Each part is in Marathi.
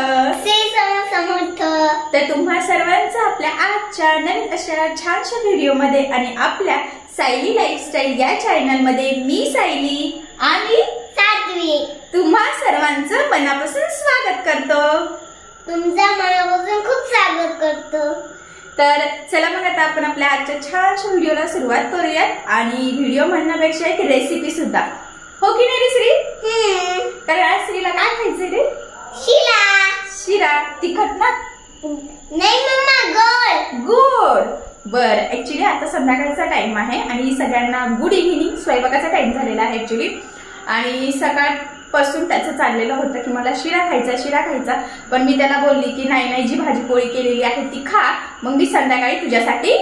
श्री समर्थ। तर तुम्हा सर्वांचं आपल्या आजच्या नवीन अशा छानशा व्हिडिओ मध्ये आणि आपल्या सायली लाईफस्टाईल या चॅनल मध्ये मी सायली आणि सात्विक तुम्हा सर्वांचं मनापासून स्वागत करतो। तुमचा मनापासून खूप स्वागत करतो। तर चला मग आता आपण आपल्या आजच्या छानशा व्हिडिओला सुरुवात करूयात आणि व्हिडिओ म्हणण्यापेक्षा एक रेसिपी सुद्धा, हो की नाही रे श्री? तर आज श्रीला काय खायचंय रे? शिरा। शिरा तिखट ना? नाही मम्मा, गोड। बर, ऍक्च्युली आता संध्याकाळचा टाइम आहे आणि सगळ्यांना गुड इव्हिनिंग, स्वयंपाकाचा टाइम झालेला आहे ऍक्च्युली। आणि सकाळपासून त्याचं चाललेलं होतं की मला शिरा खायचा, पण मी त्याला बोलली की नाही जी भाजी पोळी केलेली आहे ती खा, मग मी संध्याकाळी तुझ्यासाठी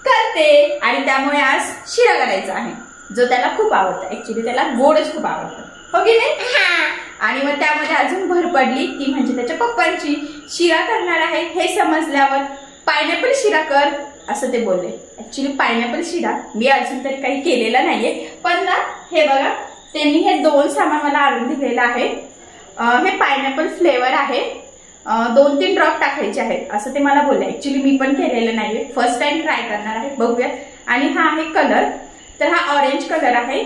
करते। आणि त्यामुळे आज शिरा करायचा आहे जो त्याला खूप आवडतं। ऍक्च्युली त्याला गोडच खूप आवडतं, हो की नाही? आणि मग त्यामध्ये अजून भर पडली ती म्हणजे त्याच्या पप्पांची। शिरा करणार आहे हे समजल्यावर पायनॅपल शिरा कर असं ते बोलले। ऍक्च्युली पायनॅपल शिरा मी अजून तरी काही केलेला नाहीये, पण ना हे बघा त्यांनी हे दोन सामान मला आणून दिलेलं आहे। हे पायनॅपल फ्लेवर आहे, 2-3 ड्रॉप टाकायचे आहेत असं ते मला बोलले। ऍक्च्युली मी पण केलेलं नाहीये, फर्स्ट टाइम ट्राय करणार आहे, बघूयात। आणि हा आहे कलर, तर हा ऑरेंज कलर आहे।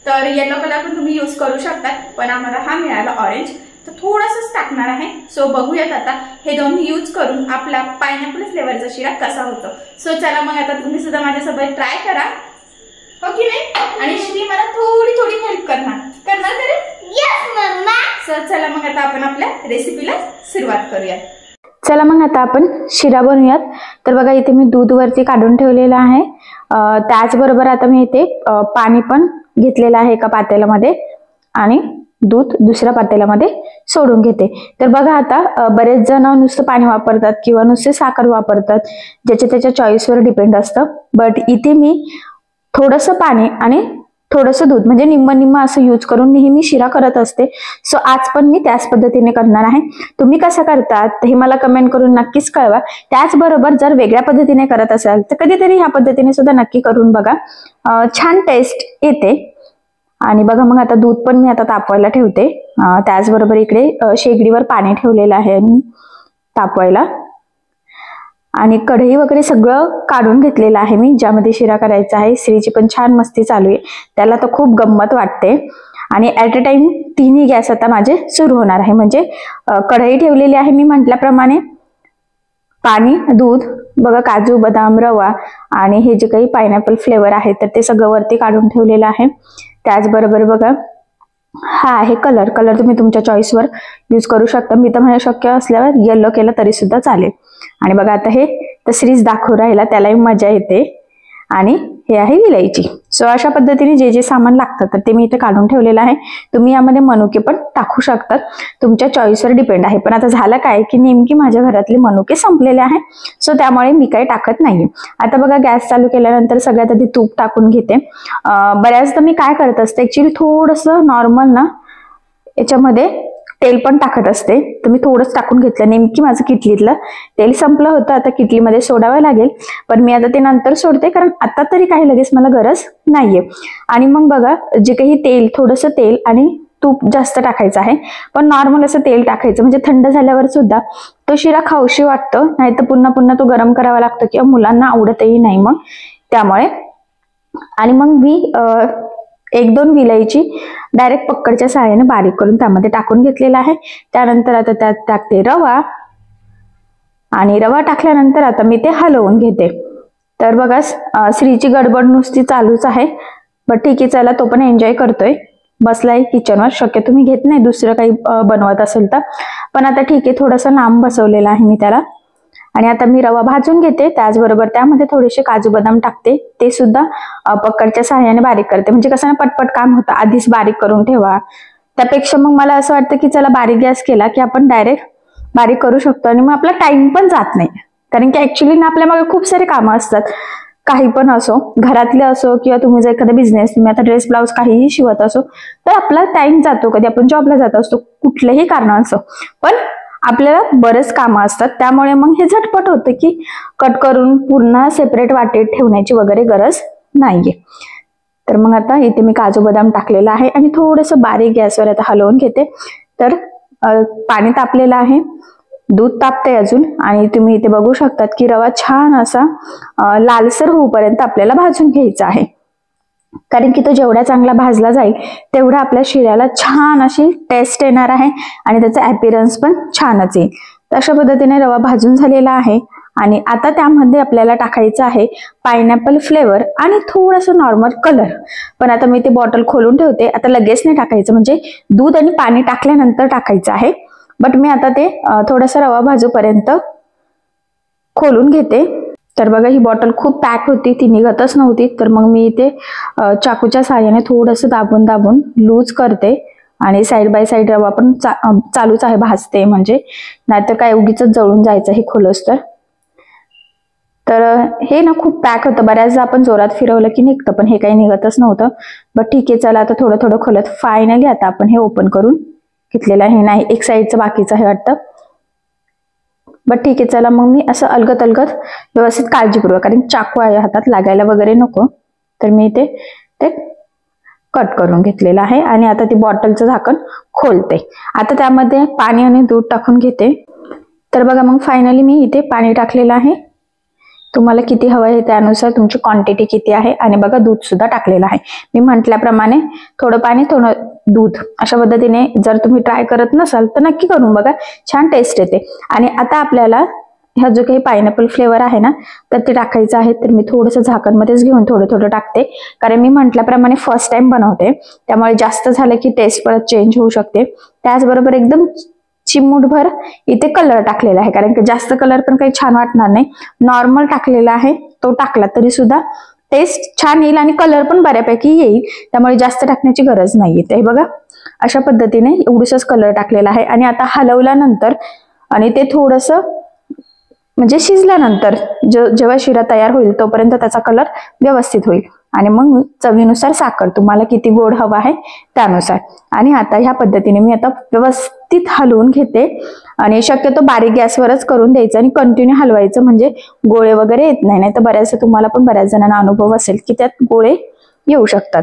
तर येलो कलर पण तुम्ही यूज करू शकता, पण आम्हाला हा मिळाला ऑरेंज, तर थोडंसंच टाकणार आहे। सो बघूयात आता हे दोन्ही यूज करून आपला पायनॅपल फ्लेवरचा शिरा कसा होतो। सो चला मग आता तुम्ही सुद्धा माझ्यासोबत ट्राय करा, हो की नाही? आणि श्री मला थोडी हेल्प करणार तरी? Yes mamma. सो चला मग आता आपण आपल्या रेसिपीला सुरुवात करूया। चला मग आता आपण शिरा बनवूयात। तर बघा इथे मी दूध वरती काढून ठेवलेलं आहे, त्याचबरोबर आता मी इथे पाणी पण घेतलेलं आहे एका पातेल्यामध्ये आणि दूध दुसऱ्या पातेल्यामध्ये सोडून घेते। तर बघा आता बरेच जण नुसतं पाणी वापरतात किंवा नुसते साखर वापरतात, ज्याच्या त्याच्या चॉईसवर डिपेंड असतं। बट इथे मी थोडंसं पाणी आणि थोडंसं दूध म्हणजे निम्म असं यूज करून नेहमी शिरा करत असते। सो आज पण मी त्याच पद्धतीने करणार आहे। तुम्ही कसं करतात हे मला कमेंट करून नक्कीच कळवा। त्याचबरोबर जर वेगळ्या पद्धतीने करत असाल तर कधीतरी ह्या पद्धतीने सुद्धा नक्की करून बघा, छान टेस्ट येते। आणि बघा मग आता दूध पण मी आता तापवायला ठेवते, त्याचबरोबर इकडे शेगडीवर पाणी ठेवलेलं आहे आणि तापवायला, आणि कढई वगैरे सगळं काढून घेतलेलं आहे मी ज्यामध्ये शिरा करायचा आहे। श्रीची पण छान मस्ती चालू आहे, त्याला तर खूप गंमत वाटते। आणि ऍट अ टाइम तिन्ही गॅस आता माझे सुरू होणार आहे, म्हणजे कढई ठेवलेली आहे मी म्हटल्याप्रमाणे, पाणी, दूध, बघा काजू, बदाम, रवा आणि हे जे काही पायनॅपल फ्लेवर आहे तर ते सगळं वरती काढून ठेवलेलं आहे। त्याचबरोबर बघा हा आहे कलर तुम्ही तुमच्या चॉईसवर यूज करू शकता। मी तर म्हणजे शक्य असल्यावर येलो केलं तरी सुद्धा चालेल। आणि बघा आता हे तर श्रीज दाखवू राहिला, त्यालाही मजा येते। आणि हे आहे विलायची। सो अशा पद्धतीने जे जे सामान लागतं तर ते मी इथे काढून ठेवलेलं आहे। तुम्ही यामध्ये मनुके पण टाकू शकतात, तुमच्या चॉईसवर डिपेंड आहे। पण आता झालं काय की नेमकी माझ्या घरातले मनुके संपलेले आहे, सो त्यामुळे मी काही टाकत नाहीये। आता बघा गॅस चालू केल्यानंतर सगळ्यात आधी तूप टाकून घेते। बऱ्याचदा मी काय करत असते ऍक्च्युली थोडंसं नॉर्मल ना याच्यामध्ये तेल पण टाकत असते, तर मी थोडंच टाकून घेतलं। नेमकी माझं किटलीतलं तेल संपलं होतं, आता किटलीमध्ये सोडावं लागेल, पण मी आता ते नंतर सोडते कारण आता तरी काही लगेच मला गरज नाहीये। आणि मग बघा जे काही तेल, थोडंसं तेल आणि तूप जास्त टाकायचं आहे, पण नॉर्मल असं तेल टाकायचं, म्हणजे थंड झाल्यावर सुद्धा तो शिरा खाऊशी वाटतो, नाही तर पुन्हा तो गरम करावा लागतो किंवा मुलांना आवडतही नाही मग त्यामुळे। आणि मग मी 1-2 विलायची डायरेक्ट पक्कडच्या सहाय्याने बारीक करून त्यामध्ये टाकून घेतलेला आहे। त्यानंतर आता त्यात टाकते रवा, आणि रवा टाकल्यानंतर आता मी ते हलवून घेते। तर बघा श्रीची गडबड नुसती चालूच आहे, बट ठीक आहे चला, तो पण एन्जॉय करतोय, बसलाय किचनवर। शक्य तुम्ही घेत नाही दुसरं काही बनवत असेल तर, पण आता ठीक आहे थोडंसं लांब बसवलेलं आहे मी त्याला। आणि आता मी रवा भाजून घेते, त्याचबरोबर त्यामध्ये थोडेसे काजू बदाम टाकते, ते सुद्धा पकडच्या सहाय्याने बारीक करते, म्हणजे कसं ना पटपट काम होतं, आधीच बारीक करून ठेवा। त्यापेक्षा मग मला असं वाटतं की चला बारीक गॅस केला की आपण डायरेक्ट बारीक करू शकतो आणि मग आपला टाइम पण जात नाही, कारण की ऍक्च्युली ना आपल्या मागे खूप सारे कामं असतात, काही पण असो, घरातले असो किंवा तुम्ही जर एखादा बिझनेस, तुम्ही आता ड्रेस ब्लाउज काहीही शिवत असो तर आपला टाइम जातो, कधी आपण जॉबला जात असतो, कुठलेही कारण असो, पण आपल्याला बरेच कामं असतात, त्यामुळे मग हे झटपट होतं की कट करून पुन्हा सेपरेट वाटेत ठेवण्याची वगैरे गरज नाहीये। तर मग आता इथे मी काजू बदाम टाकलेला आहे आणि थोडंसं बारीक गॅसवर आता हलवून घेते। तर पाणी तापलेलं आहे, दूध तापते अजून, आणि तुम्ही इथे बघू शकतात की रवा छान असा लालसर होऊपर्यंत आपल्याला भाजून घ्यायचा आहे. कारण की तो जेवढा चांगला भाजला जाईल तेवढा आपल्या शिऱ्याला छान अशी टेस्ट येणार आहे आणि त्याचा अपीरन्स पण छानच येईल. तर अशा पद्धतीने रवा भाजून झालेला आहे आणि आता त्यामध्ये आपल्याला टाकायचं आहे पायनॅपल फ्लेवर आणि थोडंसं नॉर्मल कलर. पण आता मी ते बॉटल खोलून ठेवते, आता लगेच नाही टाकायचं, म्हणजे दूध आणि पाणी टाकल्यानंतर टाकायचं आहे. बट मी आता ते थोडासा रवा भाजूपर्यंत खोलून घेते. तर बघा ही बॉटल खूप पॅक होती, ती निघतच नव्हती. तर मग मी इथे चाकूच्या साहाय्याने थोडंसं दाबून दाबून लूज करते आणि साईड बाय साईड रवा पण चालूच आहे भाजते, म्हणजे नाहीतर काय उगीच जळून जायचं हे खोलस तर हे ना खूप पॅक होतं, बऱ्याचदा आपण जोरात फिरवलं की निघतं, पण हे काही निघतच नव्हतं. बट ठीक आहे, चला आता थोडं थोडं खोलत फायनली आता आपण हे ओपन करून घेतलेलं आहे. नाही, एक साईडचं बाकीचं आहे वाटतं. बट ठीक आहे, चला मग मी असं अलगत अलगत व्यवस्थित काळजीपूर्वक, कारण चाकू आहे हातात, लागायला वगैरे नको, तर मी ते कट करून घेतलेलं आहे. आणि आता ती बॉटलचं झाकण खोलते. आता त्यामध्ये पाणी आणि दूध टाकून घेते. तर बघा मग फायनली मी इथे पाणी टाकलेलं आहे. तुम्हाला किती हवं आहे त्यानुसार तुमची क्वांटिटी किती आहे. आणि बघा दूध सुद्धा टाकलेलं आहे. मी म्हटल्याप्रमाणे थोडं पाणी थोडं दूध अशा पद्धतीने जर तुम्ही ट्राय करत नसाल तर नक्की करून बघा, छान टेस्ट येते. आणि आता आपल्याला ह्या जो काही पायनॅपल फ्लेवर आहे ना तर ते टाकायचं आहे. तर मी थोडंसं झाकणमध्येच घेऊन थोडं थोडं टाकते, कारण मी म्हटल्याप्रमाणे फर्स्ट टाइम बनवते, त्यामुळे जास्त झालं की टेस्ट परत चेंज होऊ शकते. त्याचबरोबर एकदम चिमूटभर इथे कलर टाकलेला आहे, कारण की जास्त कलर पण काही छान वाटणार नाही. नॉर्मल टाकलेला आहे, तो टाकला तरी सुद्धा टेस्ट छान येईल आणि कलर पण बऱ्यापैकी येईल, त्यामुळे जास्त टाकण्याची गरज नाहीये. ते बघा अशा पद्धतीने एवढंच कलर टाकलेला आहे. आणि आता हलवल्यानंतर आणि ते थोडंसं म्हणजे शिजल्यानंतर जेव्हा शिरा तयार होईल तोपर्यंत त्याचा कलर व्यवस्थित होईल. आणि मग चवीनुसार साखर, तुम्हाला किती गोड हवा आहे त्यानुसार. आणि आता ह्या पद्धतीने मी आता व्यवस्थित हलवून घेते आणि शक्यतो बारीक गॅसवरच करून द्यायचं आणि कंटिन्यू हलवायचं, म्हणजे गोळे वगैरे येत नाही. तर बऱ्याचदा तुम्हाला पण बऱ्याच जणांना अनुभव असेल की त्यात गोळे येऊ शकतात.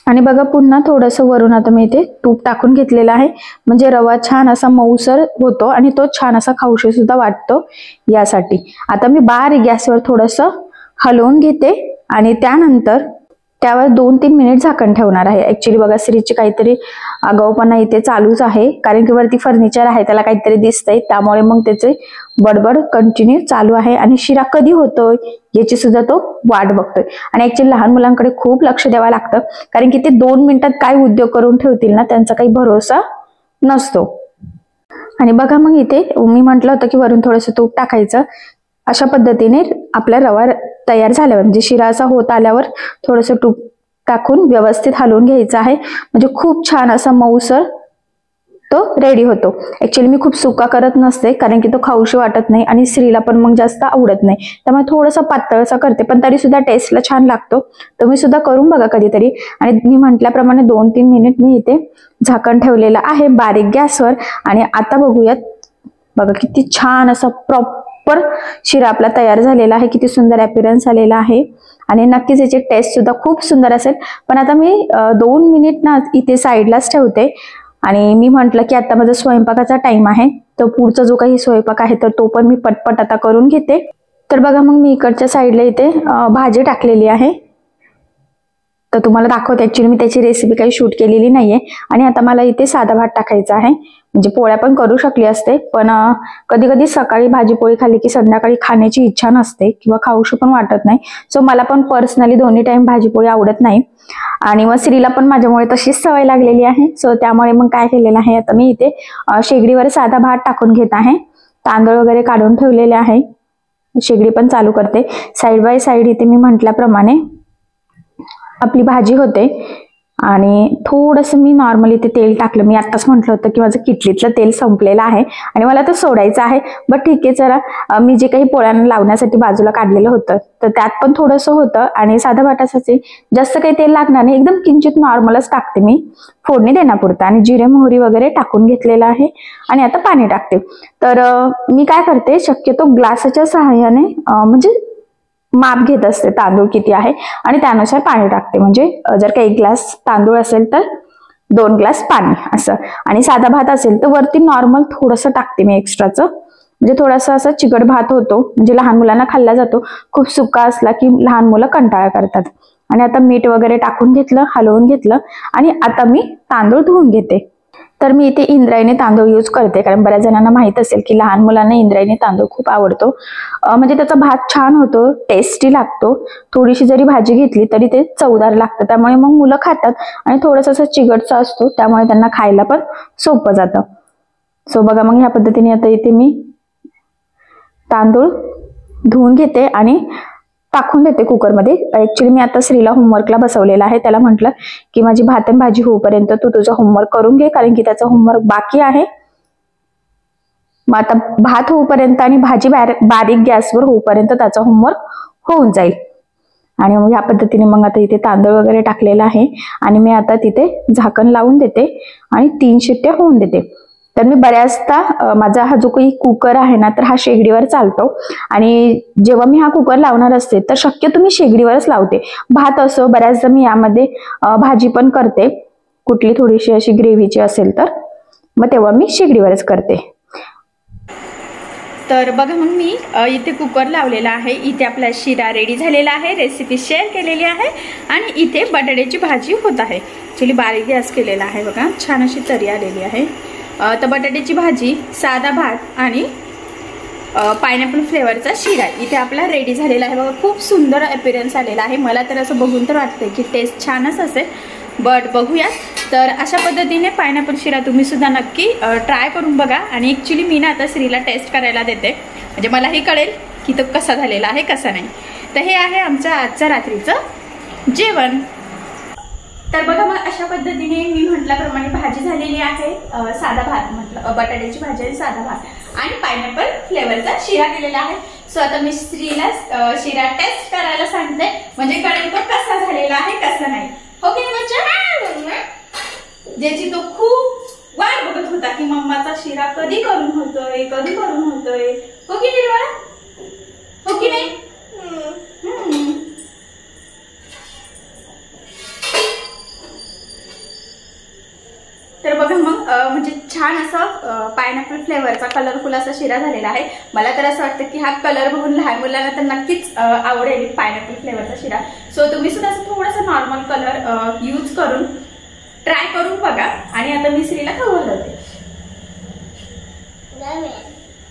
आणि बघा पुन्हा थोडंसं वरून आता मी इथे तूप टाकून घेतलेलं आहे, म्हणजे रवा छान असा मऊसर होतो आणि तो छान असा खाऊशी सुद्धा वाटतो यासाठी. आता मी बारीक गॅसवर थोडंसं हलवून घेते आणि त्यानंतर त्यावर 2-3 मिनिट झाकण ठेवणार आहे. ऍक्च्युली बघा श्रीची काहीतरी आगाऊपणा इथे चालूच आहे, कारण की वरती फर्निचर आहे, त्याला काहीतरी दिसतंय, त्यामुळे मग त्याचे बडबड कंटिन्यू चालू आहे. आणि शिरा कधी होतोय याची सुद्धा तो वाट बघतोय. आणि ऍक्च्युली लहान मुलांकडे खूप लक्ष द्यावं लागतं, कारण की ते 2 मिनिटात काय उद्योग करून ठेवतील ना त्यांचा काही भरोसा नसतो. आणि बघा मग इथे मी म्हटलं होतं की वरून थोडंसं तूप टाकायचं. अशा पद्धतीने आपला रवा तयार झाल्यावर, म्हणजे शिरा असा होत आल्यावर थोडंसं तूप टाकून व्यवस्थित हलवून घ्यायचं आहे, म्हणजे खूप छान असा मऊसर तो रेडी होतो. ऍक्च्युली मी खूप सुका करत नसते, कारण की तो खाऊशी वाटत नाही आणि श्रीला पण मग जास्त आवडत नाही, त्यामुळे थोडंसं पातळसा करते, पण तरी सुद्धा टेस्टला छान लागतो. तुम्ही सुद्धा करून बघा कधीतरी. आणि मी म्हटल्याप्रमाणे 2-3 मिनिट मी इथे झाकण ठेवलेलं आहे बारीक गॅसवर. आणि आता बघूयात, बघा किती छान असा प्रॉपर शिरा आपला तयार झालेला आहे, किती सुंदर अपीरन्स आलेला आहे आणि नक्कीच याची टेस्ट सुद्धा खूप सुंदर असेल. पण आता मी 2 मिनिट ना इथे साईडलाच ठेवते. आणि मी म्हटलं की आता माझा स्वयंपाकाचा टाइम आहे, तर पुढचा जो काही स्वयंपाक आहे तर तो पण मी पटपट आता करून घेते. तर बघा मग मी इकडच्या साईडला इथे भाजी टाकलेली आहे, तर तुम्हाला दाखवते. ऍक्च्युली मी त्याची रेसिपी काही शूट केलेली नाहीये. आणि आता मला इथे साधा भात टाकायचा आहे, म्हणजे पोळ्या पण करू शकली असते, पण कधी कधी सकाळी भाजी पोळी खाल्ली की संध्याकाळी खाण्याची इच्छा नसते किंवा खाऊशी पण वाटत नाही. सो मला पण पर्सनली दोन्ही टाइम भाजी पोळी आवडत नाही आणि मग श्रीला पण माझ्यामुळे तशीच सवय लागलेली आहे. सो त्यामुळे मग काय केलेलं आहे, आता मी इथे शेगडीवर साधा भात टाकून घेत आहे. तांदूळ वगैरे काढून ठेवलेले आहे, शेगडी पण चालू करते. साईड बाय साईड इथे मी म्हटल्याप्रमाणे आपली भाजी होते. आणि थोडंसं मी नॉर्मली ते तेल टाकलं. मी आत्ताच म्हटलं होतं की माझं किटलीतलं तेल संपलेलं आहे आणि मला ते सोडायचं आहे. बट ठीक आहे, जरा मी जे काही पोळ्यांना लावण्यासाठी बाजूला काढलेलं होतं तर त्यात पण थोडंसं होतं. आणि साध्या भातासाठी जास्त काही तेल लागणार नाही, एकदम किंचित नॉर्मलच टाकते मी फोडणी देण्यापुरतं. आणि जिरे मोहरी वगैरे टाकून घेतलेलं आहे. आणि आता पाणी टाकते. तर मी काय करते, शक्यतो ग्लासाच्या सहाय्याने म्हणजे माप घेत असते तांदूळ किती आहे आणि त्यानुसार पाणी टाकते. म्हणजे जर का 1 ग्लास तांदूळ असेल तर 2 ग्लास पाणी असं. आणि साधा भात असेल तर वरती नॉर्मल थोडंसं टाकते मी एक्स्ट्राचं, म्हणजे थोडासा असा चिकट भात होतो, म्हणजे लहान मुलांना खाल्ला जातो. खूप सुका असला की लहान मुलं कंटाळा करतात. आणि आता मीठ वगैरे टाकून घेतलं, हलवून घेतलं आणि आता मी तांदूळ धुवून घेते. तर मी इथे इंद्रायणी तांदूळ यूज करते, कारण बऱ्याच जणांना माहित असेल की लहान मुलांना इंद्रायणी तांदूळ खूप आवडतो. म्हणजे त्याचा भात छान होतो, टेस्टी लागतो. थोडीशी जरी भाजी घेतली तरी ते चवदार लागतं, त्यामुळे मग मुलं खातात. आणि थोडंसं असं चिकटचा असतो, त्यामुळे त्यांना खायला पण सोपं जातं. सो बघा, मग ह्या पद्धतीने आता इथे मी तांदूळ धुवून घेते आणि टाकून देते कुकरमध्ये. ऍक्च्युली मी आता श्रीला होमवर्कला बसवलेला आहे. त्याला म्हटलं की माझी भात आणि भाजी होऊपर्यंत तू तुझं होमवर्क करून घे, कारण की त्याचा होमवर्क बाकी आहे. मग आता भात होऊपर्यंत आणि भाजी बारीक गॅसवर होऊपर्यंत त्याचा होमवर्क होऊन जाईल. आणि मग ह्या पद्धतीने मग आता इथे तांदूळ वगैरे टाकलेला आहे आणि मी आता तिथे झाकण लावून देते आणि 3 शिट्ट्या होऊन देते. तर मी बऱ्याचदा माझा हा जो काही कुकर आहे ना, तर हा शेगडीवर चालतो. आणि जेव्हा मी हा कुकर लावणार असते तर शक्यतो मी शेगडीवरच लावते. भात असो, बऱ्याचदा मी यामध्ये भाजी पण करते, कुठली थोडीशी अशी ग्रेव्हीची असेल तर मग तेव्हा मी शेगडीवरच करते. तर बघा, मग मी इथे कुकर लावलेला आहे. इथे आपला शिरा रेडी झालेला आहे, रेसिपी शेअर केलेली आहे. आणि इथे बटाट्याची भाजी होत आहे. ॲक्च्युली बारीक गॅस केलेला आहे बघा, छान अशी तरी आलेली आहे. तर बटाट्याची भाजी, साधा भात आणि पायनॅपल फ्लेवरचा शिरा इथे आपला रेडी झालेला आहे बघा. खूप सुंदर अपीयरन्स आलेला आहे. मला तर असं बघून तर वाटतंय की टेस्ट छानच असेल, बट बघूया. तर अशा पद्धतीने पायनॅपल शिरा तुम्ही सुद्धा नक्की ट्राय करून बघा. आणि ॲक्च्युली मी ना आता श्रीला टेस्ट करायला देते, म्हणजे मलाही कळेल की तो कसा झालेला आहे कसा नाही. तर हे आहे आमचं आजच्या रात्रीचं जेवण. तर बघा, मग अशा पद्धतीने मी म्हटल्याप्रमाणे भाजी झालेली आहे. साधा भात म्हटलं, बटाट्याची भाजी आणि साधा भात आणि पायनॅपल फ्लेवरचा शिरा केलेला आहे. सो आता मी श्रीला शिरा टेस्ट करायला सांगते, म्हणजे कळेल तो कसा झालेला आहे कसा नाही. हो की नाही बच्चा? ज्याची तो खूप वाट बघत होता की मम्माचा शिरा कधी करून होतोय, कधी करून होतोय. हो की नाही बाळा? हो की नाही? तर बघा, मग म्हणजे छान असं पायनॅपल फ्लेवरचा कलरफुल असा शिरा झालेला आहे. मला तर असं वाटतं की हा कलर बघून लहान मुलांना तर नक्कीच आवडेल पायनॅपल फ्लेवरचा शिरा. सो तुम्ही सुद्धा असं थोडासा नॉर्मल कलर यूज करून ट्राय करून बघा. आणि आता मी श्रीला खाऊ घालते.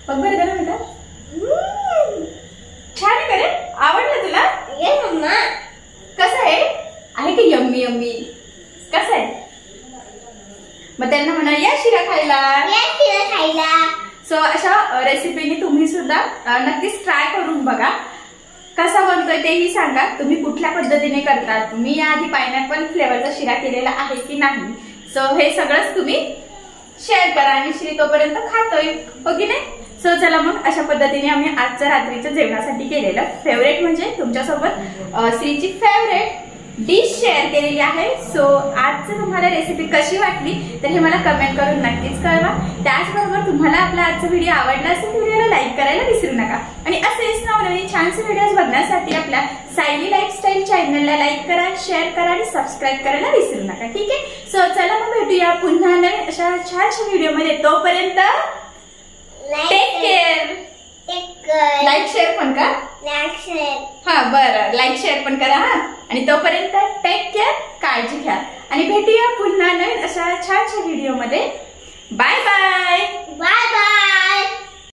बघ बरं का बेटा, छान आहे का रे? आवडलं तुला? कसं आहे की यम्मी यम्मी? कसं आहे? मग त्यांना म्हणा या शिरा खायला. सो अशा रेसिपीने तुम्ही सुद्धा नक्कीच ट्राय करून बघा. कसा बनतोय तेही सांगा. तुम्ही कुठल्या पद्धतीने करतात, मी याआधी पायनॅपल फ्लेवरचा शिरा केलेला आहे की नाही. सो हे सगळंच तुम्ही शेअर करा. आणि श्री तोपर्यंत खातोय, हो की नाही? सो चला, मग अशा पद्धतीने आम्ही आजच्या रात्रीच्या जेवणासाठी केलेलं फेवरेट, म्हणजे तुमच्यासोबत श्रीची फेवरेट डिश शेअर केलेली आहे. सो आजचं तुम्हाला रेसिपी कशी वाटली तर हे मला कमेंट करून नक्कीच कळवा. त्याचबरोबर तुम्हाला आपला आजचा व्हिडिओ आवडला असेल तर व्हिडिओला लाईक करायला विसरू नका. आणि असेच नवनवीन छानसे व्हिडिओज बघण्यासाठी आपल्या सायली लाईफस्टाईल चॅनलला लाईक करा, शेअर करा आणि सबस्क्राईब करायला विसरू नका. ठीक आहे? सो चला, मग भेटूया पुन्हा नवीन अशा छानशा व्हिडिओमध्ये. तोपर्यंत टेक केअर. लाईक शेअर पण का? हा बरं, लाईक शेअर पण करा हा. आणि तोपर्यंत टेक केअर, काळजी घ्या. आणि भेटूया पुन्हा नवीन अशा छानशा व्हिडिओमध्ये. Bye bye.